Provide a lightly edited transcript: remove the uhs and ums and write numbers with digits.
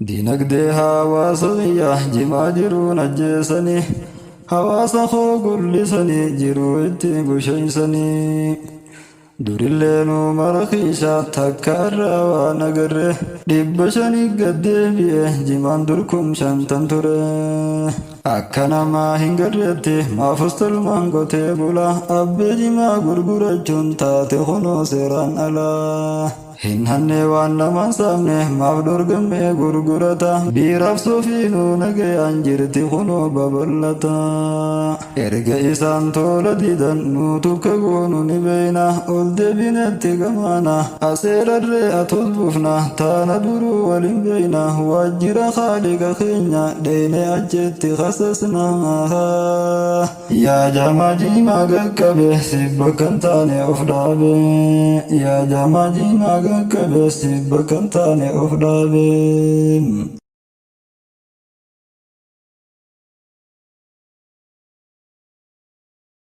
dinagdee hawaasa biyyaa jimaa jiruun ajjeesanii hawaasa koo gullisanii jiruu itti busheeysanii durillee nu mara kiishaa takka irraa waan agarre 500 gaddeebi'e jimaan durkum 50 ture akka namaa hin garreetti maafus tolmaan qotee bula abbee jimaa gurgurachuun taate kunoo seeraan alaa hin hanne waan namaan saamne maaf dorgammee gurgurata biiraaf sofiinuu nagayaan jirti kunoo babal'ata erga isaan tola didan nuutu ka goonu ni beeyna ol deebinetti gamaana aseerarree atos bufna taana duruu walin beeyna waajjira haaliqa keenya dheyne achetti kasasna yaa jamaa jimaa gaqqabe si bakkan taane of dhaabe yaa jamaa jimaa gaqqabe si bakkan taane of dhaabe